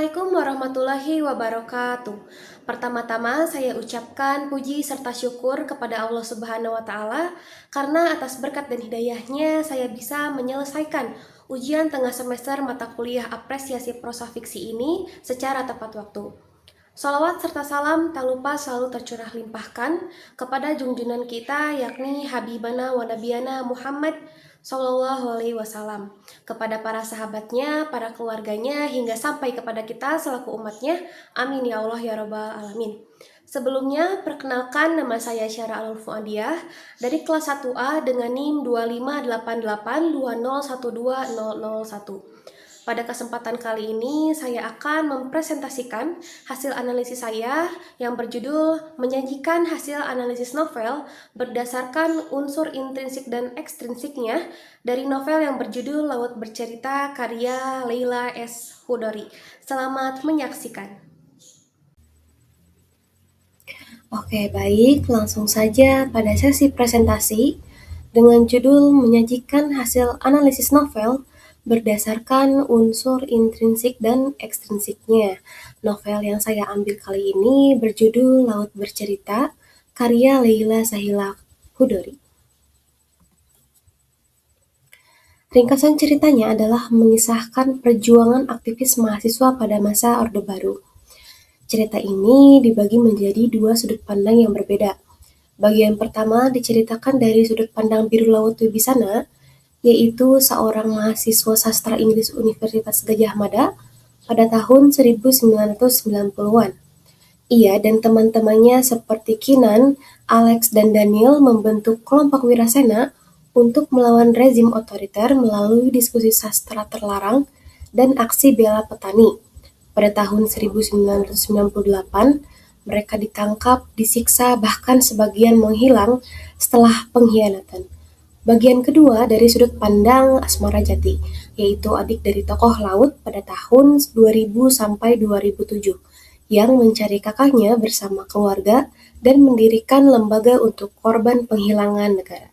Assalamualaikum warahmatullahi wabarakatuh. Pertama-tama saya ucapkan puji serta syukur kepada Allah Subhanahu wa taala karena atas berkat dan hidayahnya saya bisa menyelesaikan ujian tengah semester mata kuliah apresiasi prosa fiksi ini secara tepat waktu. Salawat serta salam tak lupa selalu tercurah limpahkan kepada junjungan kita yakni Habibana wa Nabiyana Muhammad Sallallahu Alaihi Wasallam, kepada para sahabatnya, para keluarganya, hingga sampai kepada kita selaku umatnya. Amin ya Allah ya Rabbal Alamin. Sebelumnya, perkenalkan nama saya Syara Alul Fuadiyah dari kelas 1A dengan NIM 25882012001. Pada kesempatan kali ini, saya akan mempresentasikan hasil analisis saya yang berjudul menyajikan hasil analisis novel berdasarkan unsur intrinsik dan ekstrinsiknya dari novel yang berjudul Laut Bercerita karya Leila S. Hudori. Selamat menyaksikan. Oke, baik, langsung saja pada sesi presentasi dengan judul menyajikan hasil analisis novel berdasarkan unsur intrinsik dan ekstrinsiknya. Novel yang saya ambil kali ini berjudul Laut Bercerita, karya Leila Sahila Hudori. Ringkasan ceritanya adalah mengisahkan perjuangan aktivis mahasiswa pada masa Orde Baru. Cerita ini dibagi menjadi dua sudut pandang yang berbeda. Bagian pertama diceritakan dari sudut pandang Biru Laut Wibisana, yaitu seorang mahasiswa sastra Inggris Universitas Gadjah Mada pada tahun 1990-an. Ia dan teman-temannya seperti Kinan, Alex, dan Daniel membentuk kelompok Wirasena untuk melawan rezim otoriter melalui diskusi sastra terlarang dan aksi bela petani. Pada tahun 1998, mereka ditangkap, disiksa, bahkan sebagian menghilang setelah pengkhianatan. Bagian kedua dari sudut pandang Asmara Jati, yaitu adik dari tokoh laut pada tahun 2000 sampai 2007, yang mencari kakaknya bersama keluarga dan mendirikan lembaga untuk korban penghilangan negara.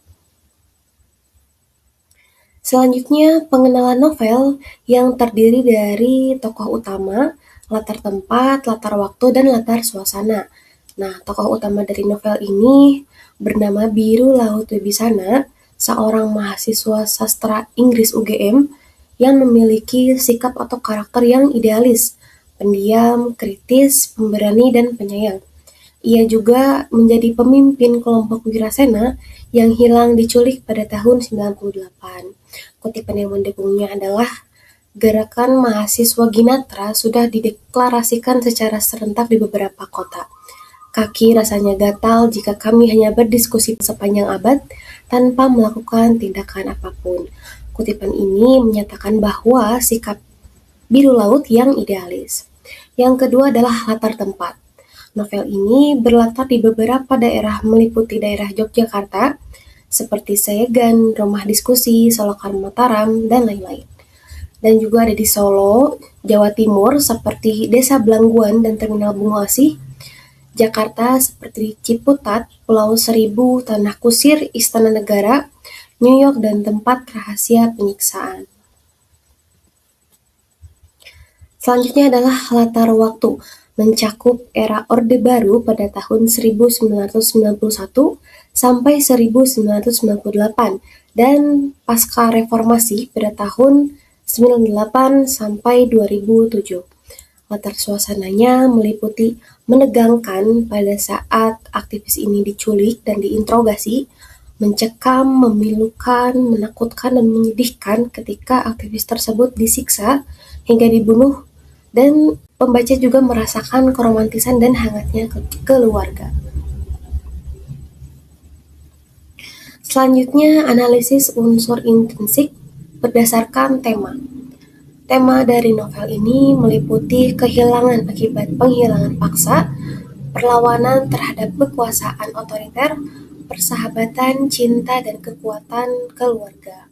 Selanjutnya, pengenalan novel yang terdiri dari tokoh utama, latar tempat, latar waktu, dan latar suasana. Nah, tokoh utama dari novel ini bernama Biru Laut Wibisana, seorang mahasiswa sastra Inggris UGM yang memiliki sikap atau karakter yang idealis, pendiam, kritis, pemberani, dan penyayang. Ia juga menjadi pemimpin kelompok Wirasena yang hilang diculik pada tahun 98. Kutipan yang mendukungnya adalah gerakan mahasiswa Ginatra sudah dideklarasikan secara serentak di beberapa kota. Kaki rasanya gatal jika kami hanya berdiskusi sepanjang abad tanpa melakukan tindakan apapun. Kutipan ini menyatakan bahwa sikap Biru Laut yang idealis. Yang kedua adalah latar tempat. Novel ini berlatar di beberapa daerah meliputi daerah Yogyakarta, seperti Sayegan, Rumah Diskusi, Solokan Mataram, dan lain-lain. Dan juga ada di Solo, Jawa Timur, seperti Desa Blangguan dan Terminal Bungasi, Jakarta seperti Ciputat, Pulau Seribu, Tanah Kusir, Istana Negara, New York, dan tempat rahasia penyiksaan. Selanjutnya adalah latar waktu, mencakup era Orde Baru pada tahun 1991 sampai 1998 dan pasca reformasi pada tahun 98 sampai 2007. Latar suasananya meliputi menegangkan pada saat aktivis ini diculik dan diinterogasi, mencekam, memilukan, menakutkan, dan menyedihkan ketika aktivis tersebut disiksa hingga dibunuh, dan pembaca juga merasakan keromantisan dan hangatnya keluarga. Selanjutnya, analisis unsur intrinsik berdasarkan tema. Tema dari novel ini meliputi kehilangan akibat penghilangan paksa, perlawanan terhadap kekuasaan otoriter, persahabatan, cinta, dan kekuatan keluarga.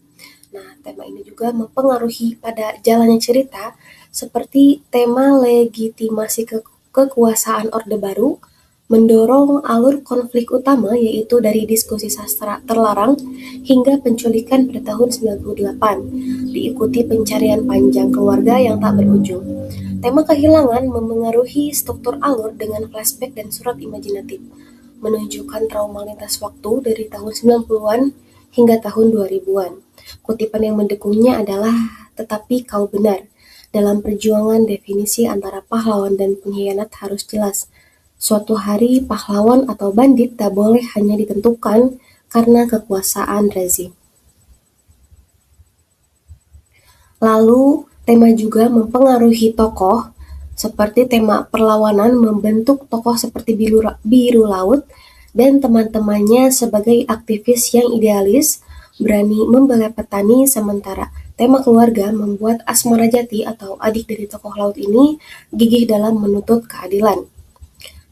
Nah, tema ini juga mempengaruhi pada jalannya cerita, seperti tema legitimasi kekuasaan Orde Baru, mendorong alur konflik utama yaitu dari diskusi sastra terlarang hingga penculikan pada tahun 98, diikuti pencarian panjang keluarga yang tak berujung. Tema kehilangan memengaruhi struktur alur dengan flashback dan surat imajinatif, menunjukkan trauma lintas waktu dari tahun 90-an hingga tahun 2000-an. Kutipan yang mendukungnya adalah, "Tetapi kau benar, dalam perjuangan definisi antara pahlawan dan pengkhianat harus jelas. Suatu hari pahlawan atau bandit tak boleh hanya ditentukan karena kekuasaan rezim." Lalu, tema juga mempengaruhi tokoh, seperti tema perlawanan membentuk tokoh seperti Biru Laut dan teman-temannya sebagai aktivis yang idealis, berani membela petani, sementara tema keluarga membuat Asmara Jati atau adik dari tokoh laut ini gigih dalam menuntut keadilan.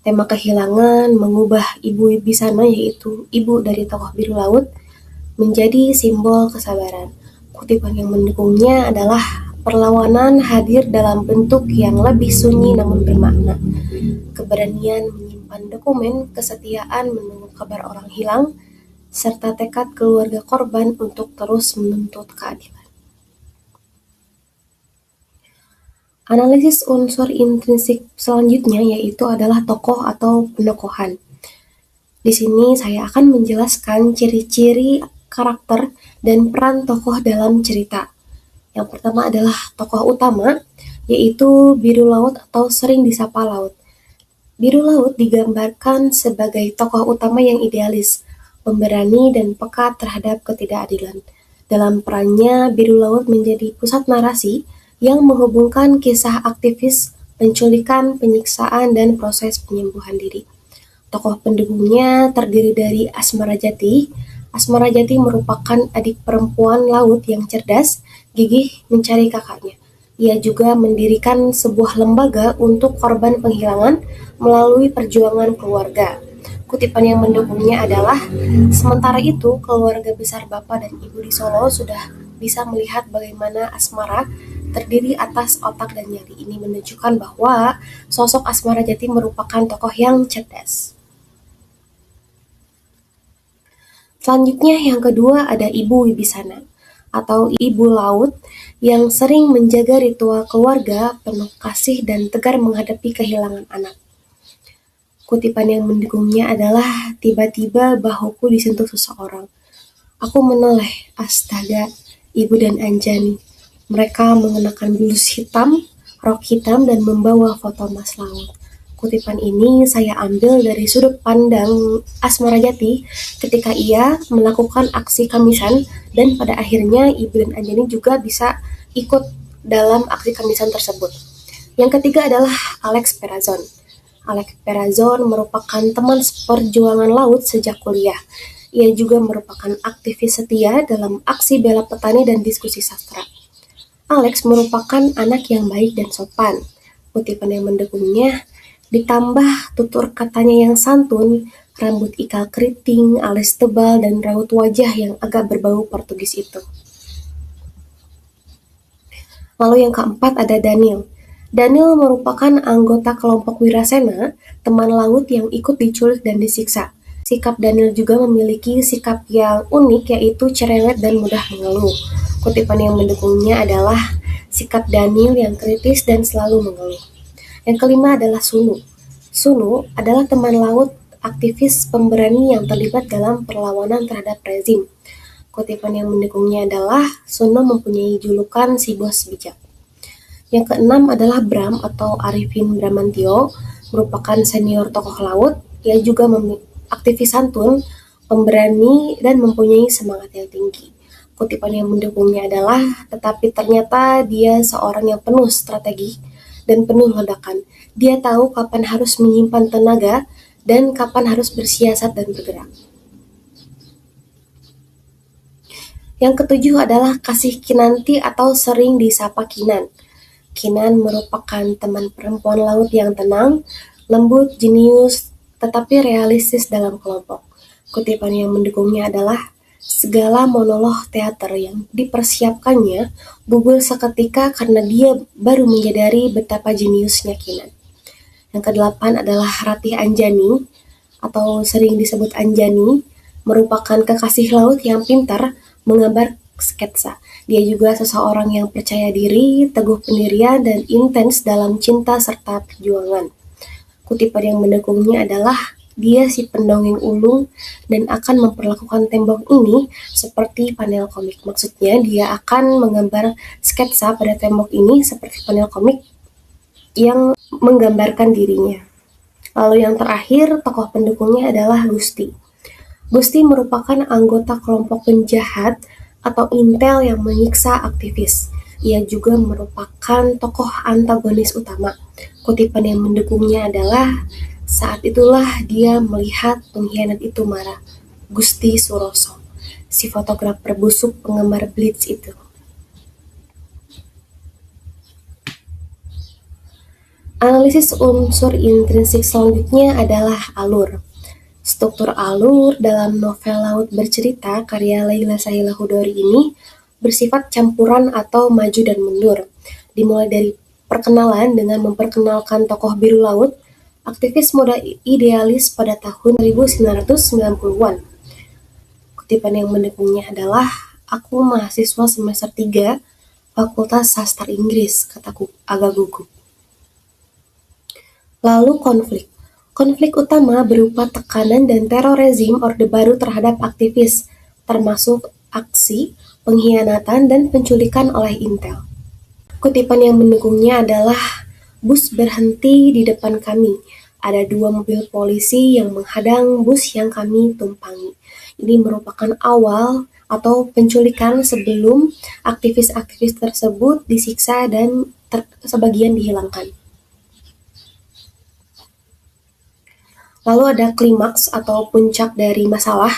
Tema kehilangan mengubah Ibu Wibisana, yaitu ibu dari tokoh Biru Laut, menjadi simbol kesabaran. Kutipan yang mendukungnya adalah, "Perlawanan hadir dalam bentuk yang lebih sunyi namun bermakna. Keberanian menyimpan dokumen, kesetiaan menunggu kabar orang hilang, serta tekad keluarga korban untuk terus menuntut keadilan." Analisis unsur intrinsik selanjutnya yaitu adalah tokoh atau penokohan. Di sini saya akan menjelaskan ciri-ciri karakter dan peran tokoh dalam cerita. Yang pertama adalah tokoh utama, yaitu Biru Laut atau sering disapa Laut. Biru Laut digambarkan sebagai tokoh utama yang idealis, pemberani dan peka terhadap ketidakadilan. Dalam perannya, Biru Laut menjadi pusat narasi yang menghubungkan kisah aktivis, penculikan, penyiksaan, dan proses penyembuhan diri. Tokoh pendukungnya terdiri dari Asmara Jati. Asmara Jati merupakan adik perempuan laut yang cerdas, gigih mencari kakaknya. Ia juga mendirikan sebuah lembaga untuk korban penghilangan melalui perjuangan keluarga. Kutipan yang mendukungnya adalah, "Sementara itu, keluarga besar Bapak dan Ibu di Solo sudah bisa melihat bagaimana Asmara terdiri atas otak dan nyali." Ini menunjukkan bahwa sosok Asmara Jati merupakan tokoh yang cerdas. Selanjutnya yang kedua ada Ibu Wibisana atau Ibu Laut yang sering menjaga ritual keluarga, penuh kasih dan tegar menghadapi kehilangan anak. Kutipan yang mendukungnya adalah, "Tiba-tiba bahuku disentuh seseorang. Aku menoleh, astaga, Ibu dan Anjani. Mereka mengenakan blus hitam, rok hitam dan membawa foto Mas Laut." Kutipan ini saya ambil dari sudut pandang Asmara Jati ketika ia melakukan aksi kamisan dan pada akhirnya Ibu dan Anjani juga bisa ikut dalam aksi kamisan tersebut. Yang ketiga adalah Alex Perazon. Alex Perazon merupakan teman seperjuangan Laut sejak kuliah. Ia juga merupakan aktivis setia dalam aksi bela petani dan diskusi sastra. Alex merupakan anak yang baik dan sopan. Kutipan yang mendukungnya, ditambah tutur katanya yang santun, rambut ikal keriting, alis tebal, dan raut wajah yang agak berbau Portugis itu. Lalu yang keempat ada Daniel. Daniel merupakan anggota kelompok Wirasena, teman laut yang ikut diculik dan disiksa. Sikap Daniel juga memiliki sikap yang unik, yaitu cerewet dan mudah mengeluh. Kutipan yang mendukungnya adalah, sikap Daniel yang kritis dan selalu mengeluh. Yang kelima adalah Sunu. Sunu adalah teman laut aktivis pemberani yang terlibat dalam perlawanan terhadap rezim. Kutipan yang mendukungnya adalah, Sunu mempunyai julukan si bos bijak. Yang keenam adalah Bram atau Arifin Bramantio, merupakan senior tokoh laut. Ia juga aktivis santun, pemberani, dan mempunyai semangat yang tinggi. Kutipan yang mendukungnya adalah, tetapi ternyata dia seorang yang penuh strategi dan penuh ledakan. Dia tahu kapan harus menyimpan tenaga dan kapan harus bersiasat dan bergerak. Yang ketujuh adalah Kasih Kinanti atau sering disapa Kinan. Kinan merupakan teman perempuan laut yang tenang, lembut, jenius, tetapi realistis dalam kelompok. Kutipan yang mendukungnya adalah, segala monolog teater yang dipersiapkannya gugur seketika karena dia baru menyadari betapa jeniusnya Kinan. Yang kedelapan adalah Ratih Anjani atau sering disebut Anjani, merupakan kekasih laut yang pintar menggambar sketsa. Dia juga seseorang yang percaya diri, teguh pendirian, dan intens dalam cinta serta perjuangan. Kutipan yang mendukungnya adalah dia si pendongeng ulung dan akan memperlakukan tembok ini seperti panel komik. Maksudnya dia akan menggambar sketsa pada tembok ini seperti panel komik yang menggambarkan dirinya. Lalu yang terakhir, tokoh pendukungnya adalah Gusti. Gusti merupakan anggota kelompok penjahat atau intel yang menyiksa aktivis. Ia juga merupakan tokoh antagonis utama. Kutipan yang mendukungnya adalah, saat itulah dia melihat pengkhianat itu marah. Gusti Suroso, si fotografer busuk penggemar Blitz itu. Analisis unsur intrinsik selanjutnya adalah alur. Struktur alur dalam novel Laut Bercerita karya Laila Sahila Hudori ini bersifat campuran atau maju dan mundur. Dimulai dari perkenalan dengan memperkenalkan tokoh biru laut, aktivis muda idealis pada tahun 1990-an. Kutipan yang mendukungnya adalah, aku mahasiswa semester 3, Fakultas Sastra Inggris, kataku agak gugup. Lalu konflik. Konflik utama berupa tekanan dan teror rezim Orde Baru terhadap aktivis, termasuk aksi, pengkhianatan, dan penculikan oleh Intel. Kutipan yang mendukungnya adalah, bus berhenti di depan kami. Ada 2 mobil polisi yang menghadang bus yang kami tumpangi. Ini merupakan awal atau penculikan sebelum aktivis-aktivis tersebut disiksa dan sebagian dihilangkan. Lalu ada klimaks atau puncak dari masalah,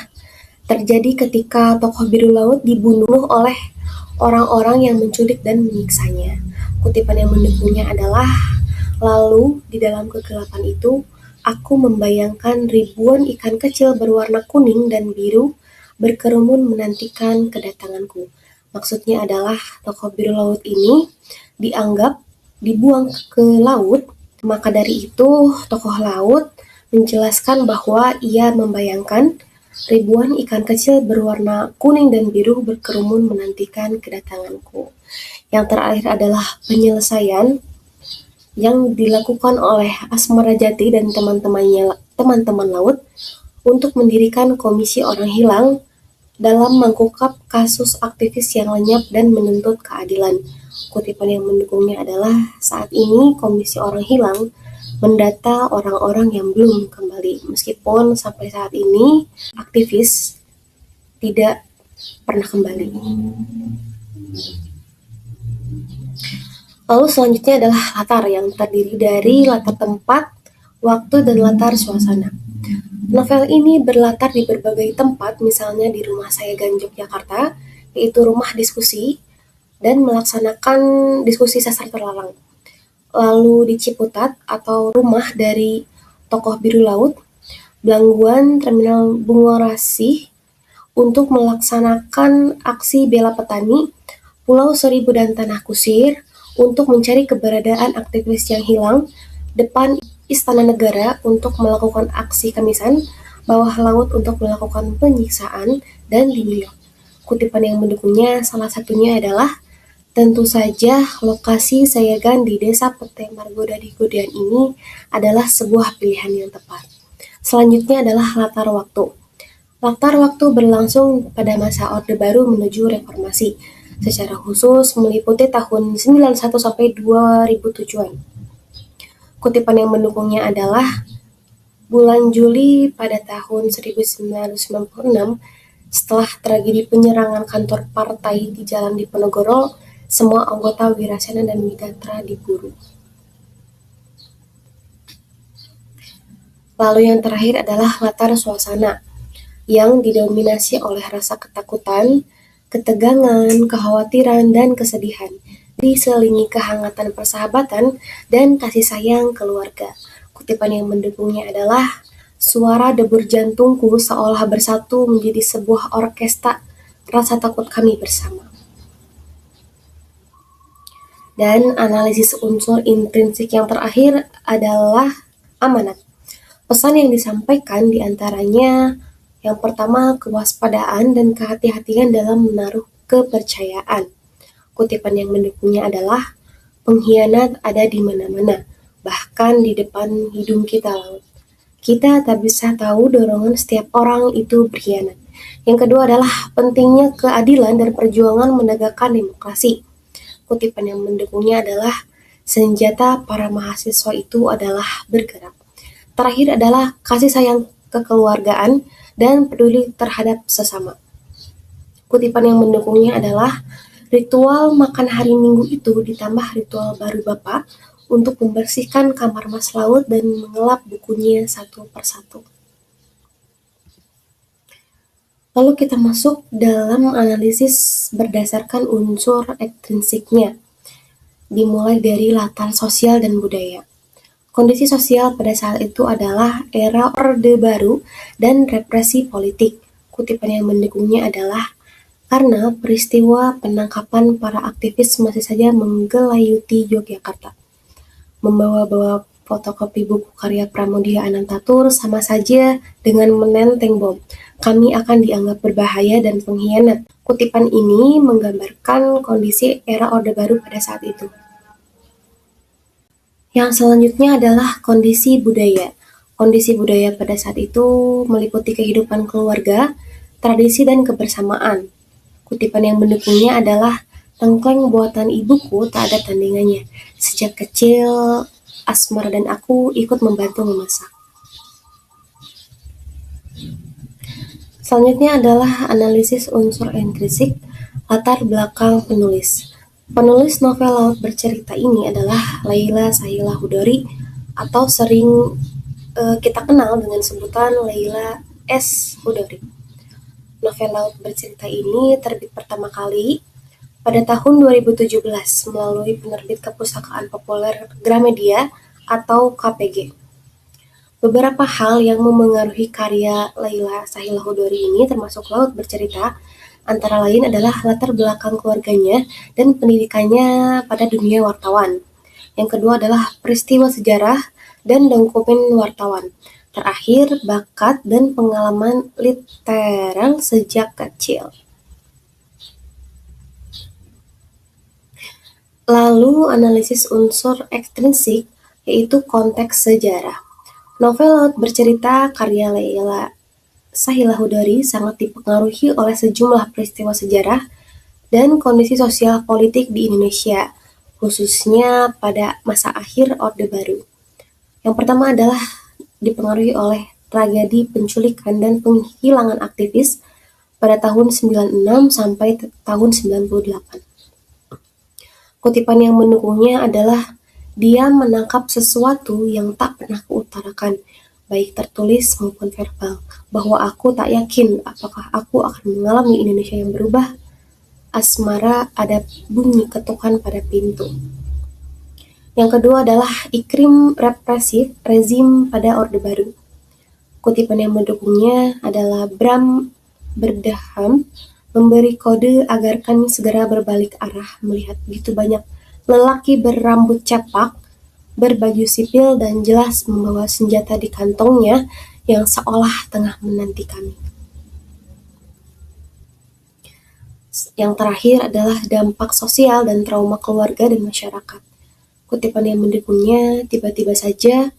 terjadi ketika tokoh biru laut dibunuh oleh orang-orang yang menculik dan menyiksanya. Kutipan yang mendukungnya adalah, lalu di dalam kegelapan itu, aku membayangkan ribuan ikan kecil berwarna kuning dan biru berkerumun menantikan kedatanganku. Maksudnya adalah tokoh biru laut ini dianggap dibuang ke laut, maka dari itu tokoh laut menjelaskan bahwa ia membayangkan ribuan ikan kecil berwarna kuning dan biru berkerumun menantikan kedatanganku. Yang terakhir adalah penyelesaian yang dilakukan oleh Asmara Jati dan teman-teman laut untuk mendirikan Komisi Orang Hilang dalam mengungkap kasus aktivis yang lenyap dan menuntut keadilan. Kutipan yang mendukungnya adalah, saat ini Komisi Orang Hilang mendata orang-orang yang belum kembali, meskipun sampai saat ini aktivis tidak pernah kembali. Lalu selanjutnya adalah latar, yang terdiri dari latar tempat, waktu, dan latar suasana. Novel ini berlatar di berbagai tempat, misalnya di Rumah Sayegan Yogyakarta, yaitu rumah diskusi, dan melaksanakan diskusi sasar terlarang. Lalu di Ciputat atau rumah dari tokoh biru laut, Blangguan Terminal Bungorasi untuk melaksanakan aksi bela petani, Pulau Seribu dan Tanah Kusir untuk mencari keberadaan aktivis yang hilang, depan Istana Negara untuk melakukan aksi Kamisan, bawah laut untuk melakukan penyiksaan, dan di New York. Kutipan yang mendukungnya salah satunya adalah, tentu saja lokasi Sayegan di Desa Pete Margoda di Godean ini adalah sebuah pilihan yang tepat. Selanjutnya adalah latar waktu. Latar waktu berlangsung pada masa Orde Baru menuju Reformasi, secara khusus meliputi tahun 91 sampai 2007-an. Kutipan yang mendukungnya adalah, bulan Juli pada tahun 1996, setelah tragedi penyerangan kantor partai di Jalan Diponegoro, semua anggota Wirasena dan Widatra diburu. Lalu yang terakhir adalah latar suasana, yang didominasi oleh rasa ketakutan, ketegangan, kekhawatiran, dan kesedihan, diselingi kehangatan persahabatan dan kasih sayang keluarga. Kutipan yang mendukungnya adalah, suara debur jantungku seolah bersatu menjadi sebuah orkestra rasa takut kami bersama. Dan analisis unsur intrinsik yang terakhir adalah amanat. Pesan yang disampaikan diantaranya yang pertama kewaspadaan dan kehati-hatian dalam menaruh kepercayaan. Kutipan yang mendukungnya adalah pengkhianat ada di mana-mana, bahkan di depan hidung kita laut. Kita tak bisa tahu dorongan setiap orang itu berkhianat. Yang kedua adalah pentingnya keadilan dan perjuangan menegakkan demokrasi. Kutipan yang mendukungnya adalah senjata para mahasiswa itu adalah bergerak. Terakhir adalah kasih sayang kekeluargaan dan peduli terhadap sesama. Kutipan yang mendukungnya adalah ritual makan hari Minggu itu ditambah ritual baru Bapak untuk membersihkan kamar Mas Laut dan mengelap bukunya satu persatu. Lalu kita masuk dalam analisis berdasarkan unsur ekstrinsiknya, dimulai dari latar sosial dan budaya. Kondisi sosial pada saat itu adalah era Orde Baru dan represi politik. Kutipan yang mendukungnya adalah karena peristiwa penangkapan para aktivis masih saja menggelayuti Yogyakarta. Membawa-bawa fotokopi buku karya Pramudia Anantatur sama saja dengan menenteng bom. Kami akan dianggap berbahaya dan pengkhianat. Kutipan ini menggambarkan kondisi era Orde Baru pada saat itu. Yang selanjutnya adalah kondisi budaya. Kondisi budaya pada saat itu meliputi kehidupan keluarga, tradisi, dan kebersamaan. Kutipan yang mendukungnya adalah tengkleng buatan ibuku tak ada tandingannya. Sejak kecil, Asmara dan aku ikut membantu memasak. Selanjutnya adalah analisis unsur intrinsik, latar belakang penulis. Penulis novel Laut Bercerita ini adalah Laila Sahila Hudori atau sering kita kenal dengan sebutan Laila S. Hudori. Novel Laut Bercerita ini terbit pertama kali pada tahun 2017 melalui penerbit Kepustakaan Populer Gramedia atau KPG. Beberapa hal yang memengaruhi karya Laila Sahila Hudori ini termasuk Laut Bercerita, antara lain adalah latar belakang keluarganya dan pendidikannya pada dunia wartawan. Yang kedua adalah peristiwa sejarah dan dokumen wartawan. Terakhir, bakat dan pengalaman literer sejak kecil. Lalu analisis unsur ekstrinsik, yaitu konteks sejarah. Novel Laut Bercerita karya Laila Sahila Hudori sangat dipengaruhi oleh sejumlah peristiwa sejarah dan kondisi sosial politik di Indonesia, khususnya pada masa akhir Orde Baru. Yang pertama adalah dipengaruhi oleh tragedi penculikan dan penghilangan aktivis pada tahun 96 sampai tahun 98. Kutipan yang mendukungnya adalah dia menangkap sesuatu yang tak pernah kuutarakan, baik tertulis maupun verbal, bahwa aku tak yakin apakah aku akan mengalami Indonesia yang berubah. Asmara ada bunyi ketukan pada pintu. Yang kedua adalah iklim represif rezim pada Orde Baru. Kutipan yang mendukungnya adalah Bram Berdaham memberi kode agar kami segera berbalik arah melihat begitu banyak lelaki berambut cepak, berbaju sipil dan jelas membawa senjata di kantongnya yang seolah tengah menanti kami. Yang terakhir adalah dampak sosial dan trauma keluarga dan masyarakat. Kutipan yang mendukungnya, tiba-tiba saja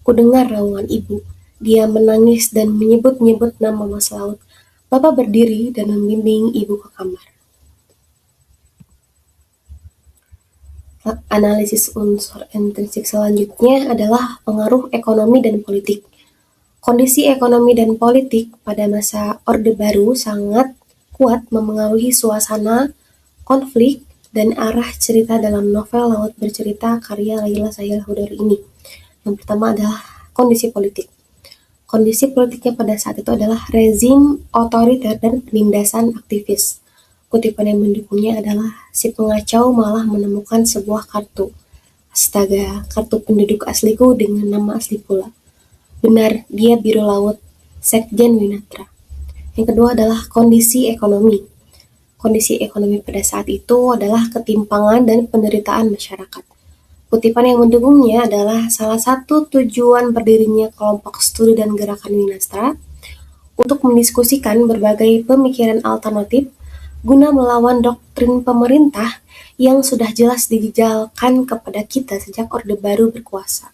kudengar raungan ibu. Dia menangis dan menyebut-nyebut nama Mas Laut. Bapak berdiri dan membimbing ibu ke kamar. Analisis unsur intrinsik selanjutnya adalah pengaruh ekonomi dan politik. Kondisi ekonomi dan politik pada masa Orde Baru sangat kuat memengaruhi suasana, konflik, dan arah cerita dalam novel Laut Bercerita karya Laila Sahila Hudori ini. Yang pertama adalah kondisi politik. Kondisi politiknya pada saat itu adalah rezim otoriter dan penindasan aktivis. Kutipan yang mendukungnya adalah si pengacau malah menemukan sebuah kartu. Astaga, kartu penduduk asliku dengan nama asli pula. Benar, dia biru laut, Sekjen Winatra. Yang kedua adalah kondisi ekonomi. Kondisi ekonomi pada saat itu adalah ketimpangan dan penderitaan masyarakat. Kutipan yang mendukungnya adalah salah satu tujuan berdirinya kelompok studi dan gerakan Winastra untuk mendiskusikan berbagai pemikiran alternatif guna melawan doktrin pemerintah yang sudah jelas dijejalkan kepada kita sejak Orde Baru berkuasa.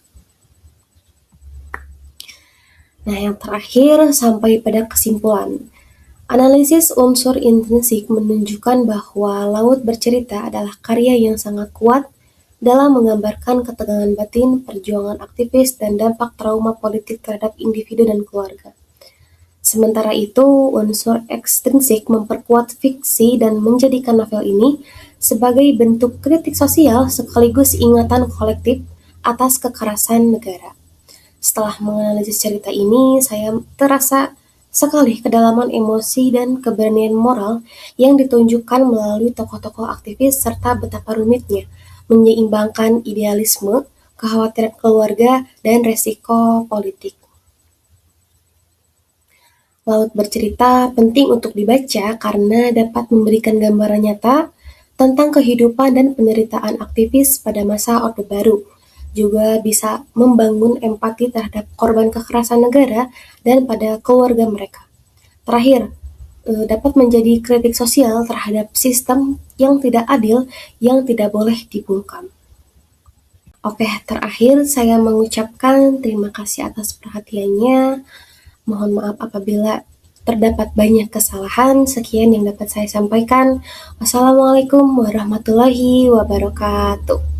Nah, yang terakhir sampai pada kesimpulan. Analisis unsur intrinsik menunjukkan bahwa Laut Bercerita adalah karya yang sangat kuat dalam menggambarkan ketegangan batin, perjuangan aktivis, dan dampak trauma politik terhadap individu dan keluarga. Sementara itu, unsur ekstrinsik memperkuat fiksi dan menjadikan novel ini sebagai bentuk kritik sosial sekaligus ingatan kolektif atas kekerasan negara. Setelah menganalisis cerita ini, saya terasa sekali kedalaman emosi dan keberanian moral yang ditunjukkan melalui tokoh-tokoh aktivis serta betapa rumitnya menyeimbangkan idealisme, kekhawatiran keluarga, dan resiko politik. Laut Bercerita penting untuk dibaca karena dapat memberikan gambaran nyata tentang kehidupan dan penderitaan aktivis pada masa Orde Baru. Juga bisa membangun empati terhadap korban kekerasan negara dan pada keluarga mereka. Terakhir, dapat menjadi kritik sosial terhadap sistem yang tidak adil yang tidak boleh dibungkam. Oke, terakhir saya mengucapkan terima kasih atas perhatiannya. Mohon maaf apabila terdapat banyak kesalahan. Sekian yang dapat saya sampaikan. Wassalamualaikum warahmatullahi wabarakatuh.